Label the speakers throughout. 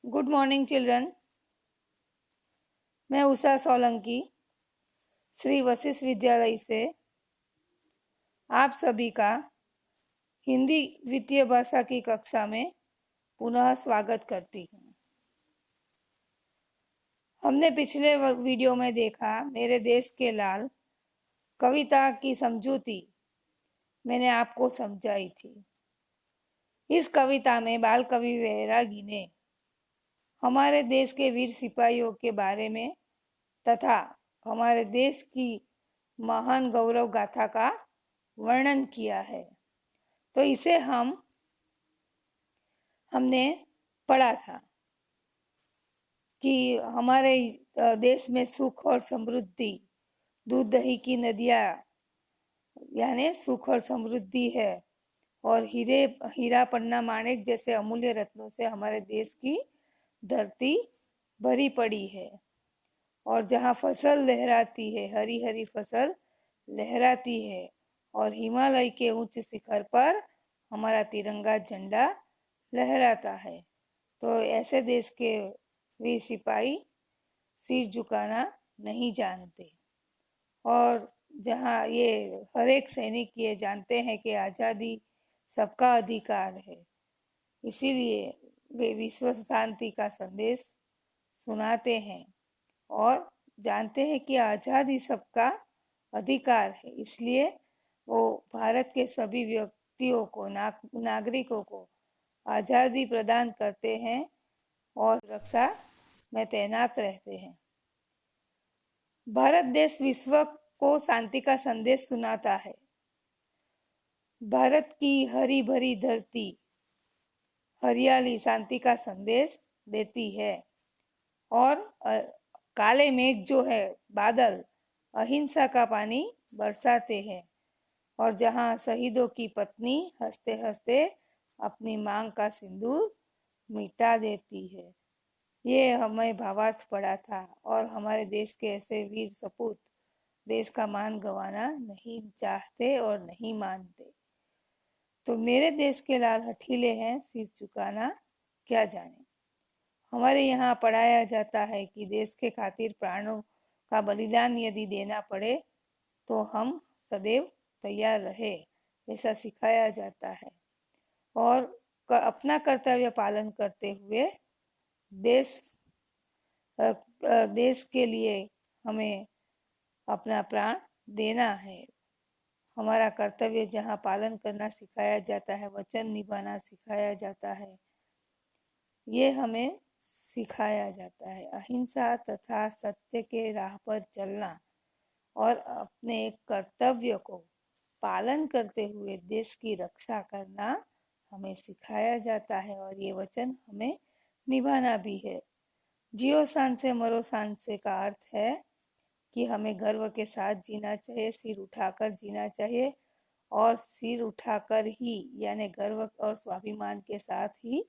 Speaker 1: Good morning children. मैं उषा सोलंकी श्री वशिष्ठ विद्यालय से आप सभी का हिंदी द्वितीय भाषा की कक्षा में पुनः स्वागत करती हूँ। हमने पिछले वीडियो में देखा मेरे देश के लाल कविता की समझूती मैंने आपको समझाई थी। इस कविता में बाल कवि बैरागी ने हमारे देश के वीर सिपाहियों के बारे में तथा हमारे देश की महान गौरव गाथा का वर्णन किया है। तो इसे हमने पढ़ा था कि हमारे देश में सुख और समृद्धि, दूध दही की नदियाँ यानी सुख और समृद्धि है और हीरा पन्ना माणिक जैसे अमूल्य रत्नों से हमारे देश की धरती भरी पड़ी है। और जहाँ फसल लहराती है, हरी हरी फसल लहराती है और हिमालय के उच्च शिखर पर हमारा तिरंगा झंडा लहराता है। तो ऐसे देश के वीर सिपाही सिर झुकाना नहीं जानते और जहाँ ये हर एक सैनिक ये जानते हैं कि आज़ादी सबका अधिकार है, इसीलिए वे विश्व शांति का संदेश सुनाते हैं और जानते हैं कि आज़ादी सबका अधिकार है। इसलिए वो भारत के सभी व्यक्तियों को नागरिकों को आज़ादी प्रदान करते हैं और रक्षा में तैनात रहते हैं। भारत देश विश्व को शांति का संदेश सुनाता है। भारत की हरी भरी धरती हरियाली शांति का संदेश देती है और काले मेघ जो है बादल अहिंसा का पानी बरसाते हैं और जहाँ शहीदों की पत्नी हंसते हंसते अपनी मांग का सिंदूर मिटा देती है। ये हमें भावार्थ पड़ा था और हमारे देश के ऐसे वीर सपूत देश का मान गंवाना नहीं चाहते और नहीं मानते। तो मेरे देश के लाल हठीले हैं, सिर झुकाना क्या जाने। हमारे यहाँ पढ़ाया जाता है कि देश के खातिर प्राणों का बलिदान यदि देना पड़े तो हम सदैव तैयार रहे, ऐसा सिखाया जाता है और अपना कर्तव्य पालन करते हुए देश के लिए हमें अपना प्राण देना है। हमारा कर्तव्य जहाँ पालन करना सिखाया जाता है, वचन निभाना सिखाया जाता है, ये हमें सिखाया जाता है। अहिंसा तथा सत्य के राह पर चलना और अपने कर्तव्य को पालन करते हुए देश की रक्षा करना हमें सिखाया जाता है और ये वचन हमें निभाना भी है। जियो शान से मरो शान से का अर्थ है कि हमें गर्व के साथ जीना चाहिए, सिर उठाकर जीना चाहिए और सिर उठाकर ही यानी गर्व और स्वाभिमान के साथ ही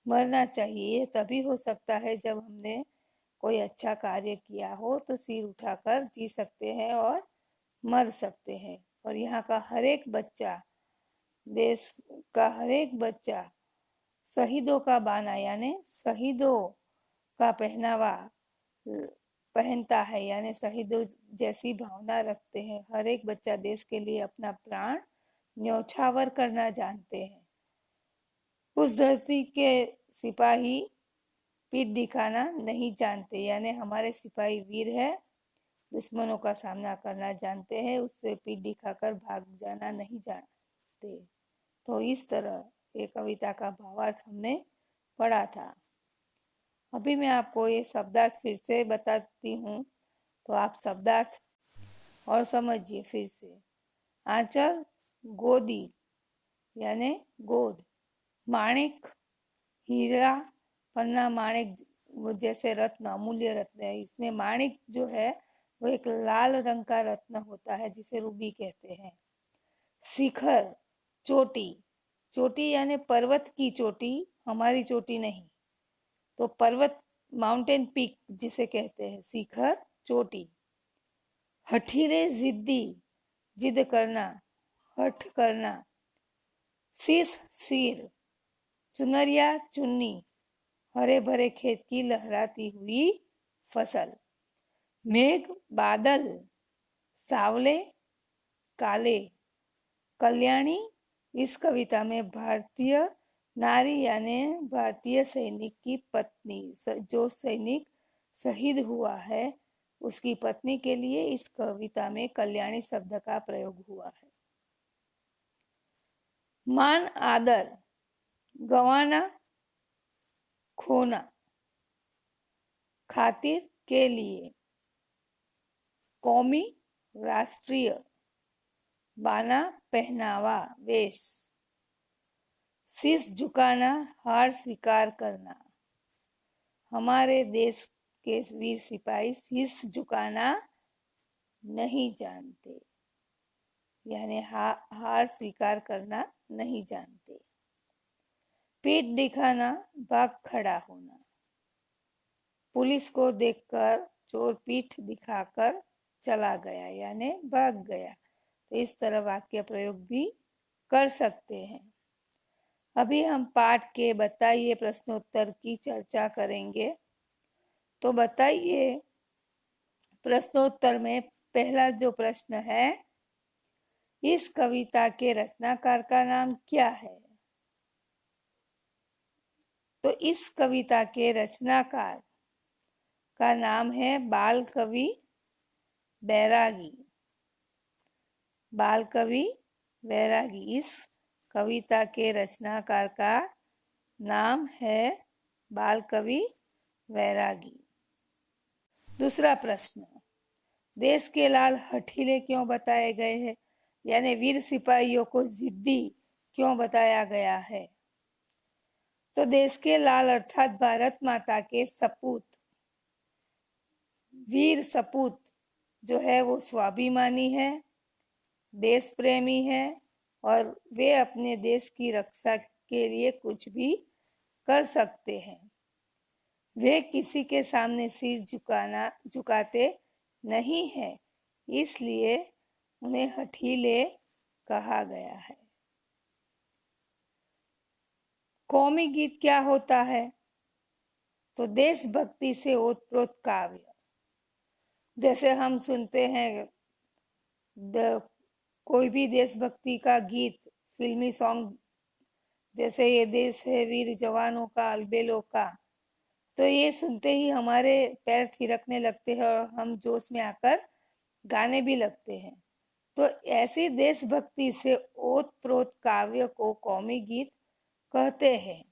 Speaker 1: मरना चाहिए। ये तभी हो सकता है जब हमने कोई अच्छा कार्य किया हो, तो सिर उठाकर जी सकते हैं और मर सकते हैं। और यहाँ का हर एक बच्चा, देश का हर एक बच्चा शहीदों का बाना यानी शहीदों का पहनावा पहनता है, यानी शहीदों जैसी भावना रखते हैं। हर एक बच्चा देश के लिए अपना प्राण न्यौछावर करना जानते हैं। उस धरती के सिपाही पीठ दिखाना नहीं जानते, यानी हमारे सिपाही वीर है, दुश्मनों का सामना करना जानते हैं, उससे पीठ दिखाकर भाग जाना नहीं जानते। तो इस तरह ये कविता का भावार्थ हमने पढ़ा था। अभी मैं आपको ये शब्दार्थ फिर से बताती हूँ, तो आप शब्दार्थ और समझिए फिर से। आंचल गोदी यानी गोद, माणिक हीरा पन्ना माणिक जैसे रत्न, अमूल्य रत्न है। इसमें माणिक जो है वो एक लाल रंग का रत्न होता है जिसे रूबी कहते हैं। शिखर चोटी, चोटी यानी पर्वत की चोटी, हमारी चोटी नहीं, तो पर्वत माउंटेन पीक जिसे कहते हैं, शिखर चोटी। हठीले जिद्दी, जिद करना, हठ करना। शीश सिर, चुनरिया चुन्नी, हरे भरे खेत की लहराती हुई फसल, मेघ बादल सावले काले। कल्याणी इस कविता में भारतीय नारी यानी भारतीय सैनिक की पत्नी, जो सैनिक शहीद हुआ है उसकी पत्नी के लिए इस कविता में कल्याणी शब्द का प्रयोग हुआ है। मान आदर गंवाना खोना, खातिर के लिए, कौमी राष्ट्रीय, बाना पहनावा वेश, शीश झुकाना हार स्वीकार करना। हमारे देश के वीर सिपाही शीश झुकाना नहीं जानते, यानी हार स्वीकार करना नहीं जानते। पीठ दिखाना भाग खड़ा होना, पुलिस को देखकर चोर पीठ दिखाकर चला गया यानी भाग गया। तो इस तरह वाक्य प्रयोग भी कर सकते हैं। अभी हम पाठ के बताइए प्रश्नोत्तर की चर्चा करेंगे। तो बताइए प्रश्नोत्तर में पहला जो प्रश्न है, इस कविता के रचनाकार का नाम क्या है? तो इस कविता के रचनाकार का नाम है बाल कवि बैरागी। बाल कवि बैरागी इस कविता के रचनाकार का नाम है बाल कवि बैरागी। दूसरा प्रश्न, देश के लाल हठीले क्यों बताए गए हैं, यानी वीर सिपाहियों को जिद्दी क्यों बताया गया है? तो देश के लाल अर्थात भारत माता के सपूत, वीर सपूत जो है वो स्वाभिमानी है, देश प्रेमी है और वे अपने देश की रक्षा के लिए कुछ भी कर सकते हैं। वे किसी के सामने सिर झुकाते नहीं है, इसलिए उन्हें हठीले कहा गया है। कौमी गीत क्या होता है? तो देशभक्ति से ओतप्रोत काव्य, जैसे हम सुनते हैं कोई भी देशभक्ति का गीत, फिल्मी सॉन्ग, जैसे ये देश है वीर जवानों का अलबेलों का, तो ये सुनते ही हमारे पैर थिरकने लगते हैं और हम जोश में आकर गाने भी लगते हैं। तो ऐसी देशभक्ति से ओतप्रोत काव्य को कौमी गीत कहते हैं।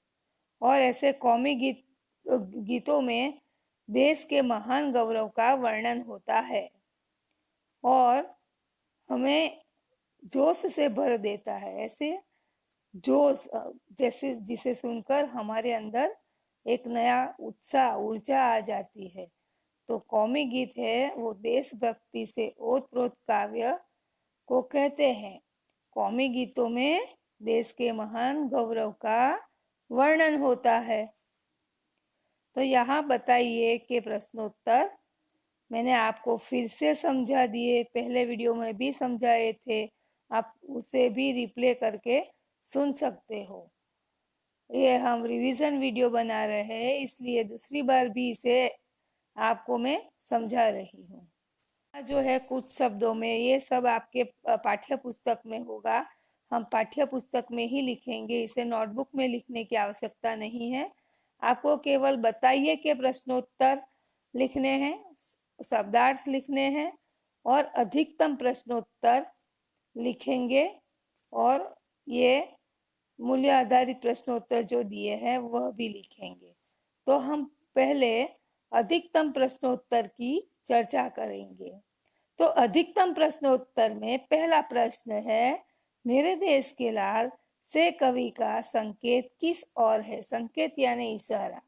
Speaker 1: और ऐसे कौमी गीतों में देश के महान गौरव का वर्णन होता है और हमें जोश से भर देता है। ऐसे जोश जैसे जिसे सुनकर हमारे अंदर एक नया उत्साह ऊर्जा आ जाती है। तो कौमी गीत है वो देशभक्ति से ओतप्रोत काव्य को कहते हैं। कौमी गीतों में देश के महान गौरव का वर्णन होता है। तो यहाँ बताइए कि प्रश्नोत्तर मैंने आपको फिर से समझा दिए, पहले वीडियो में भी समझाए थे, आप उसे भी रिप्ले करके सुन सकते हो। ये हम रिवीजन वीडियो बना रहे हैं, इसलिए दूसरी बार भी इसे आपको मैं समझा रही हूँ। जो है कुछ शब्दों में, ये सब आपके पाठ्य पुस्तक में होगा, हम पाठ्य पुस्तक में ही लिखेंगे, इसे नोटबुक में लिखने की आवश्यकता नहीं है। आपको केवल बताइए कि प्रश्नोत्तर लिखने हैं, शब्दार्थ लिखने हैं और अधिकतम प्रश्नोत्तर लिखेंगे और ये मूल्य आधारित प्रश्नोत्तर जो दिए हैं वह भी लिखेंगे। तो हम पहले अधिकतम प्रश्नोत्तर की चर्चा करेंगे। तो अधिकतम प्रश्नोत्तर में पहला प्रश्न है, मेरे देश के लाल से कवि का संकेत किस ओर है? संकेत यानी इशारा।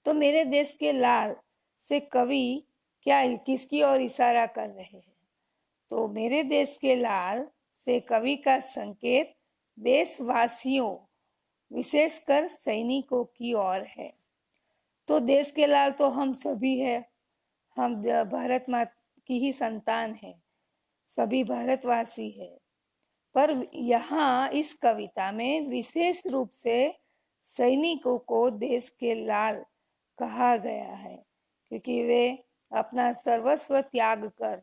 Speaker 1: तो मेरे देश के लाल से कवि क्या किसकी ओर इशारा कर रहे हैं? तो मेरे देश के लाल से कवि का संकेत देशवासियों विशेषकर सैनिकों की ओर है। तो देश के लाल तो हम सभी है, हम भारत माता की ही संतान है, सभी भारतवासी है। पर यहाँ इस कविता में विशेष रूप से सैनिकों को देश के लाल कहा गया है, क्योंकि वे अपना सर्वस्व त्याग कर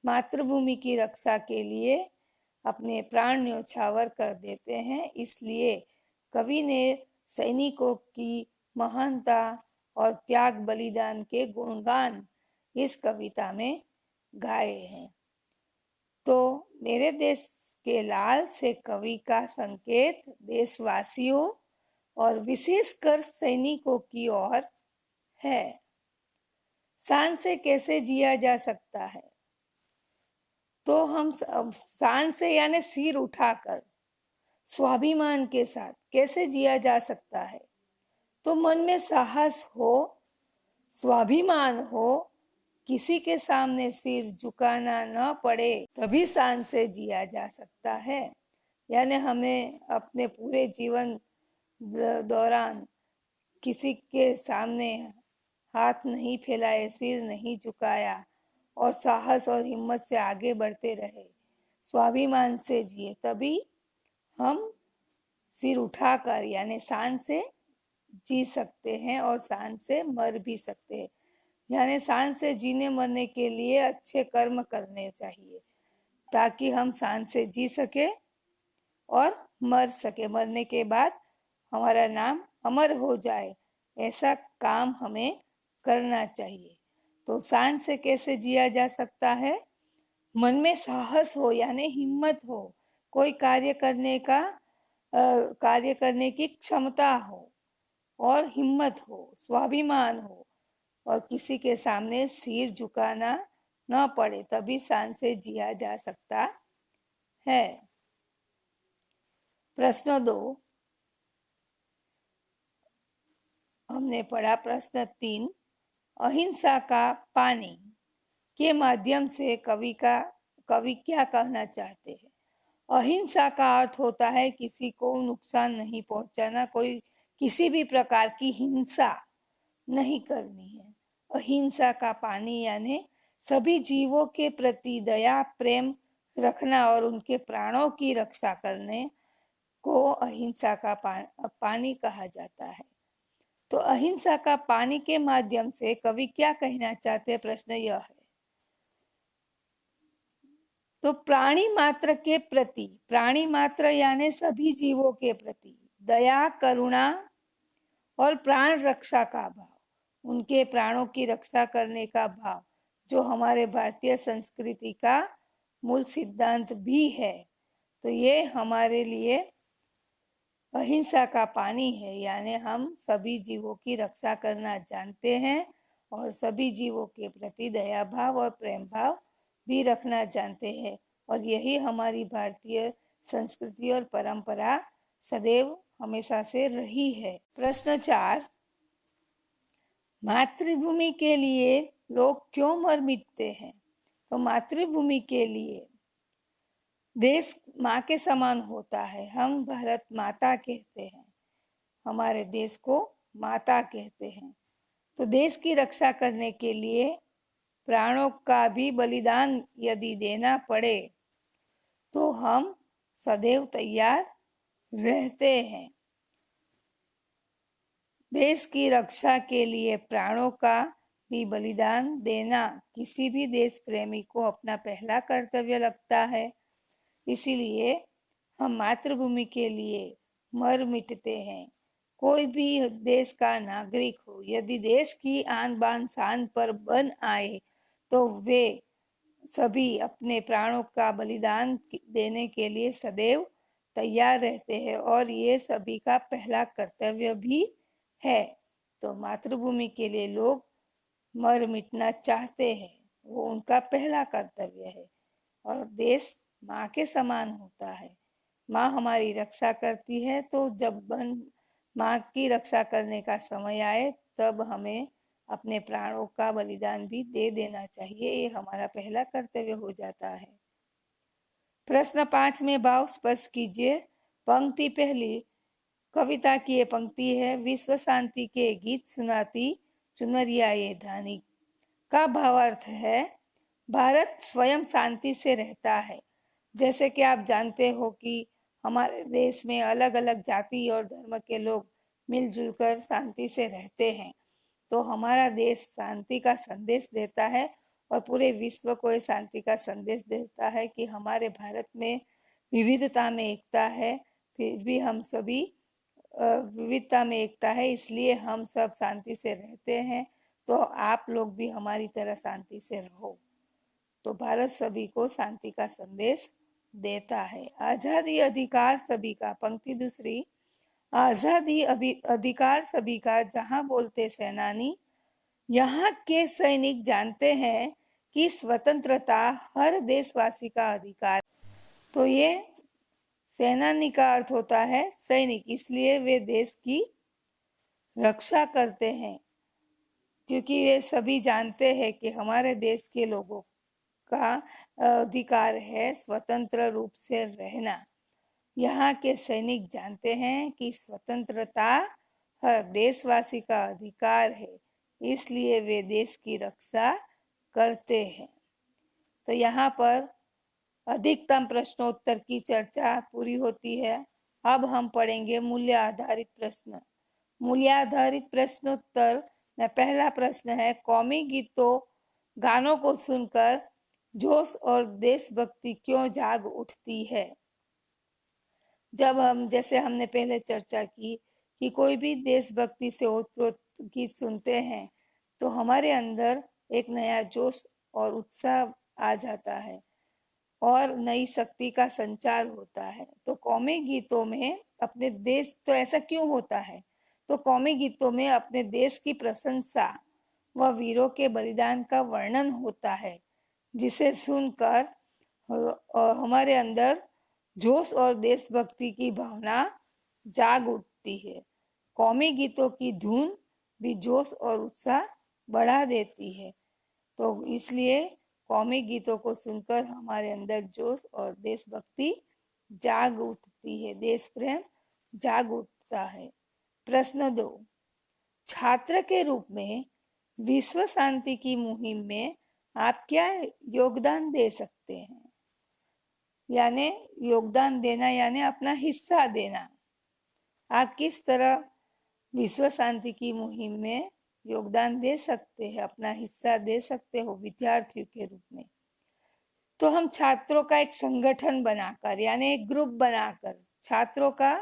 Speaker 1: मातृभूमि की रक्षा के लिए अपने प्राण न्यौछावर कर देते हैं। इसलिए कवि ने सैनिकों की महानता और त्याग बलिदान के गुणगान इस कविता में गाए हैं। तो मेरे देश के लाल से कवि का संकेत देशवासियों और विशेषकर सैनिकों की ओर है। शान से कैसे जिया जा सकता है? तो हम शान से यानी सिर उठाकर स्वाभिमान के साथ कैसे जिया जा सकता है? तो मन में साहस हो, स्वाभिमान हो, किसी के सामने सिर झुकाना न पड़े, तभी शान से जिया जा सकता है। यानी हमें अपने पूरे जीवन दौरान किसी के सामने हाथ नहीं फैलाए, सिर नहीं झुकाया और साहस और हिम्मत से आगे बढ़ते रहे, स्वाभिमान से जिए, तभी हम सिर उठाकर यानी शान से जी सकते हैं और शान से मर भी सकते हैं। यानी शान से जीने मरने के लिए अच्छे कर्म करने चाहिए, ताकि हम शान से जी सके और मर सके, मरने के बाद हमारा नाम अमर हो जाए, ऐसा काम हमें करना चाहिए। तो शान से कैसे जिया जा सकता है? मन में साहस हो यानी हिम्मत हो, कोई कार्य करने की क्षमता हो और हिम्मत हो, स्वाभिमान हो और किसी के सामने सिर झुकाना न पड़े, तभी शान से जिया जा सकता है। प्रश्न 2 हमने पढ़ा। प्रश्न 3, अहिंसा का पानी के माध्यम से कवि क्या कहना चाहते हैं? अहिंसा का अर्थ होता है किसी को नुकसान नहीं पहुंचाना, कोई किसी भी प्रकार की हिंसा नहीं करनी है। अहिंसा का पानी यानी सभी जीवों के प्रति दया प्रेम रखना और उनके प्राणों की रक्षा करने को अहिंसा का पानी कहा जाता है। तो अहिंसा का पानी के माध्यम से कवि क्या कहना चाहते हैं? प्रश्न यह है। तो प्राणी मात्र के प्रति, प्राणी मात्र यानी सभी जीवों के प्रति दया करुणा और प्राण रक्षा का भाव, उनके प्राणों की रक्षा करने का भाव, जो हमारे भारतीय संस्कृति का मूल सिद्धांत भी है। तो ये हमारे लिए अहिंसा का पानी है, यानी हम सभी जीवों की रक्षा करना जानते हैं और सभी जीवों के प्रति दया भाव और प्रेम भाव भी रखना जानते हैं, और यही हमारी भारतीय संस्कृति और परंपरा सदैव हमेशा से रही है। प्रश्न 4, मातृभूमि के लिए लोग क्यों मर मिटते हैं? तो मातृभूमि के लिए देश माँ के समान होता है। हम भारत माता कहते हैं, हमारे देश को माता कहते हैं। तो देश की रक्षा करने के लिए प्राणों का भी बलिदान यदि देना पड़े तो हम सदैव तैयार रहते हैं। देश की रक्षा के लिए प्राणों का भी बलिदान देना किसी भी देश प्रेमी को अपना पहला कर्तव्य लगता है। इसीलिए हम मातृभूमि के लिए मर मिटते हैं। कोई भी देश का नागरिक हो, यदि देश की आन बान शान पर बन आए तो वे सभी अपने प्राणों का बलिदान देने के लिए सदैव तैयार रहते हैं, और ये सभी का पहला कर्तव्य भी है। तो मातृभूमि के लिए लोग मर मिटना चाहते हैं, वो उनका पहला कर्तव्य है। और देश माँ के समान होता है। माँ हमारी रक्षा करती है, तो जब माँ की रक्षा करने का समय आए तब हमें अपने प्राणों का बलिदान भी दे देना चाहिए। ये हमारा पहला कर्तव्य हो जाता है। प्रश्न 5 में भाव स्पष्ट कीजिए। पंक्ति पहली कविता की ये पंक्ति है, विश्व शांति के गीत सुनाती चुनरिया ये धानी का भावार्थ है, भारत स्वयं शांति से रहता है। जैसे कि आप जानते हो कि हमारे देश में अलग अलग जाति और धर्म के लोग मिलजुल कर शांति से रहते हैं, तो हमारा देश शांति का संदेश देता है और पूरे विश्व को ये शांति का संदेश देता है कि हमारे भारत में विविधता में एकता है, फिर भी हम सभी विविधता में एकता है, इसलिए हम सब शांति से रहते हैं। तो आप लोग भी हमारी तरह शांति से रहो। तो भारत सभी को शांति का संदेश देता है। आजादी अधिकार सभी का, पंक्ति दूसरी, आजादी अधिकार सभी का, जहां बोलते सेनानी, यहाँ के सैनिक जानते हैं कि स्वतंत्रता हर देशवासी का अधिकार। तो ये सेनानी का अर्थ होता है सैनिक, इसलिए वे देश की रक्षा करते हैं, क्योंकि वे सभी जानते हैं कि हमारे देश के लोगों का अधिकार है स्वतंत्र रूप से रहना। यहाँ के सैनिक जानते हैं कि स्वतंत्रता हर देशवासी का अधिकार है, इसलिए वे देश की रक्षा करते हैं। तो यहाँ पर अधिकतम प्रश्नोत्तर की चर्चा पूरी होती है। अब हम पढ़ेंगे मूल्य आधारित प्रश्न। मूल्य आधारित प्रश्नोत्तर में पहला प्रश्न है, कौमी गीतों गानों को सुनकर जोश और देशभक्ति क्यों जाग उठती है। जब हम, जैसे हमने पहले चर्चा की कि कोई भी देशभक्ति से ओतप्रोत गीत सुनते हैं तो हमारे अंदर एक नया जोश और उत्साह आ जाता है और नई शक्ति का संचार होता है। तो कौमी गीतों में अपने देश, तो ऐसा क्यों होता है, तो कौमी गीतों में अपने देश की प्रशंसा व वीरों के बलिदान का वर्णन होता है, जिसे सुनकर हमारे अंदर जोश और देशभक्ति की भावना जाग उठती है। कौमी गीतों की धुन भी जोश और उत्साह बढ़ा देती है। तो इसलिए कौमी गीतों को सुनकर हमारे अंदर जोश और देशभक्ति जाग उठती है, देश प्रेम जाग उठता है। प्रश्न 2, छात्र के रूप में विश्व शांति की मुहिम में आप क्या योगदान दे सकते हैं। यानी योगदान देना यानी अपना हिस्सा देना। आप किस तरह विश्व शांति की मुहिम में योगदान दे सकते हैं, अपना हिस्सा दे सकते हो विद्यार्थियों के रूप में। तो हम छात्रों का एक संगठन बनाकर, यानी एक ग्रुप बनाकर, छात्रों का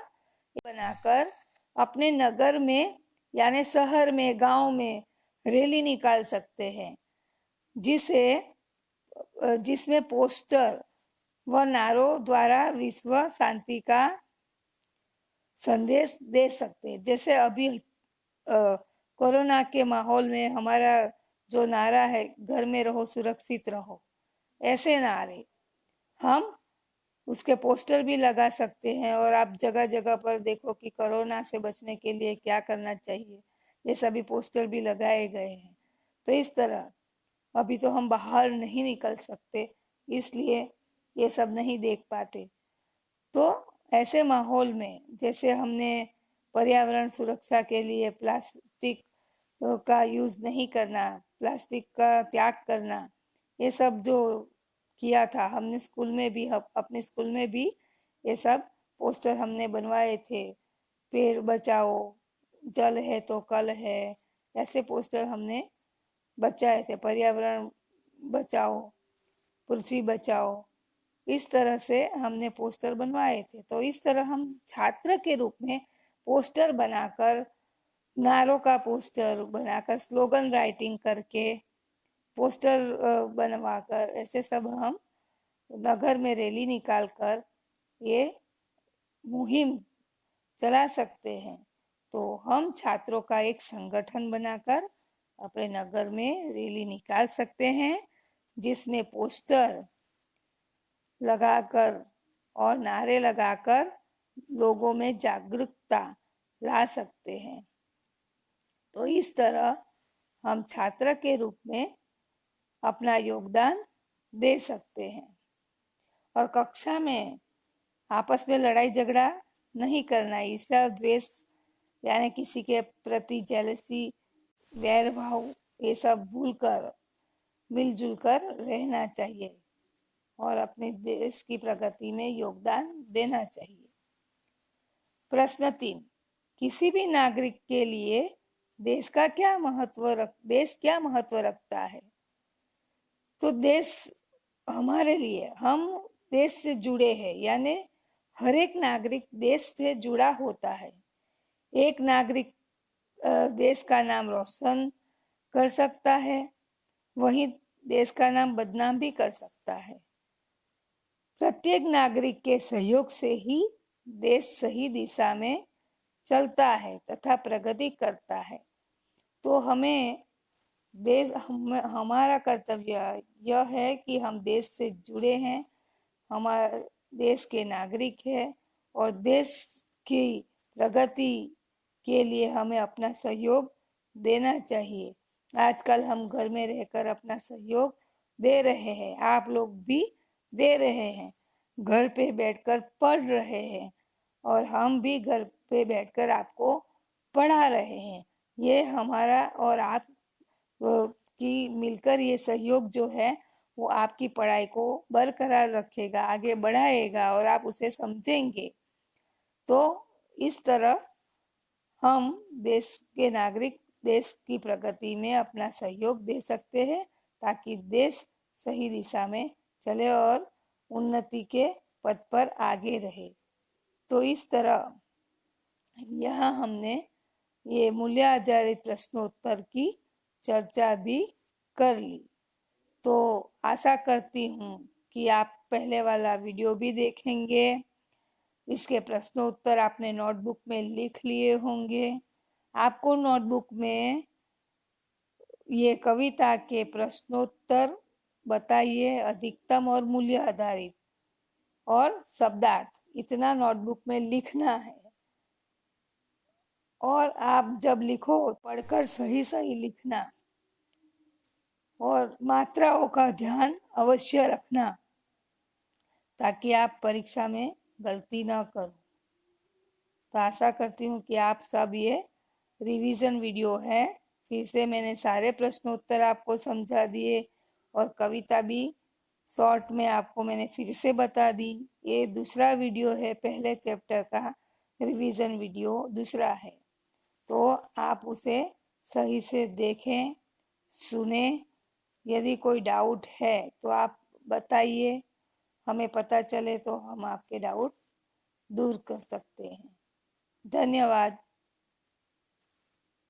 Speaker 1: बनाकर अपने नगर में यानी शहर में, गांव में रैली निकाल सकते हैं, जिसमें पोस्टर व नारों द्वारा विश्व शांति का संदेश दे सकते हैं। जैसे अभी कोरोना के माहौल में हमारा जो नारा है, घर में रहो सुरक्षित रहो, ऐसे नारे हम उसके पोस्टर भी लगा सकते हैं। और आप जगह जगह पर देखो कि कोरोना से बचने के लिए क्या करना चाहिए, ये सभी पोस्टर भी लगाए गए हैं। तो इस तरह अभी तो हम बाहर नहीं निकल सकते, इसलिए ये सब नहीं देख पाते। तो ऐसे माहौल में जैसे हमने पर्यावरण सुरक्षा के लिए प्लास्टिक का यूज नहीं करना, प्लास्टिक का त्याग करना, ये सब जो किया था हमने स्कूल में भी, अपने स्कूल में भी ये सब पोस्टर हमने बनवाए थे। पेड़ बचाओ, जल है तो कल है, ऐसे पोस्टर हमने बचाए थे। पर्यावरण बचाओ, पृथ्वी बचाओ, इस तरह से हमने पोस्टर बनवाए थे। तो इस तरह हम छात्र के रूप में पोस्टर बनाकर, नारों का पोस्टर बनाकर, स्लोगन राइटिंग करके, पोस्टर बनवाकर, ऐसे सब हम नगर में रैली निकालकर ये मुहिम चला सकते हैं। तो हम छात्रों का एक संगठन बनाकर अपने नगर में रैली निकाल सकते हैं, जिसमें पोस्टर लगाकर और नारे लगाकर लोगों में जागरूकता ला सकते हैं। तो इस तरह हम छात्र के रूप में अपना योगदान दे सकते हैं। और कक्षा में आपस में लड़ाई झगड़ा नहीं करना, ईर्ष्या द्वेष यानी किसी के प्रति जेलसी, वैर भाव, ये सब भूलकर मिलजुल कर रहना चाहिए और अपने देश की प्रगति में योगदान देना चाहिए। प्रश्न 3, किसी भी नागरिक के लिए देश क्या महत्व रखता है। तो देश हमारे लिए, हम देश से जुड़े हैं, यानी हर एक नागरिक देश से जुड़ा होता है। एक नागरिक देश का नाम रोशन कर सकता है, वहीं देश का नाम बदनाम भी कर सकता है। प्रत्येक नागरिक के सहयोग से ही देश सही दिशा में चलता है तथा प्रगति करता है। तो हमारा कर्तव्य यह है कि हम देश से जुड़े हैं, हमारे देश के नागरिक हैं और देश की प्रगति के लिए हमें अपना सहयोग देना चाहिए। आजकल हम घर में रहकर अपना सहयोग दे रहे हैं, आप लोग भी दे रहे हैं, घर पे बैठकर पढ़ रहे हैं और हम भी घर पे बैठकर आपको पढ़ा रहे हैं। ये हमारा और आप की मिलकर ये सहयोग जो है वो आपकी पढ़ाई को बरकरार रखेगा, आगे बढ़ाएगा और आप उसे समझेंगे। तो इस तरह हम देश के नागरिक देश की प्रगति में अपना सहयोग दे सकते हैं ताकि देश सही दिशा में चले और उन्नति के पथ पर आगे रहे। तो इस तरह यहाँ हमने ये मूल्य आधारित प्रश्नोत्तर की चर्चा भी कर ली। तो आशा करती हूँ कि आप पहले वाला वीडियो भी देखेंगे, इसके प्रश्नोत्तर आपने नोटबुक में लिख लिए होंगे। आपको नोटबुक में ये कविता के प्रश्नोत्तर बताइए, अधिकतम और मूल्य आधारित और शब्दार्थ, इतना नोटबुक में लिखना है। और आप जब लिखो पढ़कर सही सही लिखना और मात्राओं का ध्यान अवश्य रखना ताकि आप परीक्षा में गलती ना करो। तो आशा करती हूँ कि आप सब ये रिवीजन वीडियो है, फिर से मैंने सारे प्रश्नोत्तर आपको समझा दिए और कविता भी शॉर्ट में आपको मैंने फिर से बता दी। ये दूसरा वीडियो है, पहले चैप्टर का रिवीजन वीडियो दूसरा है, तो आप उसे सही से देखें, सुने। यदि कोई डाउट है तो आप बताइए, हमें पता चले तो हम आपके डाउट दूर कर सकते हैं। धन्यवाद।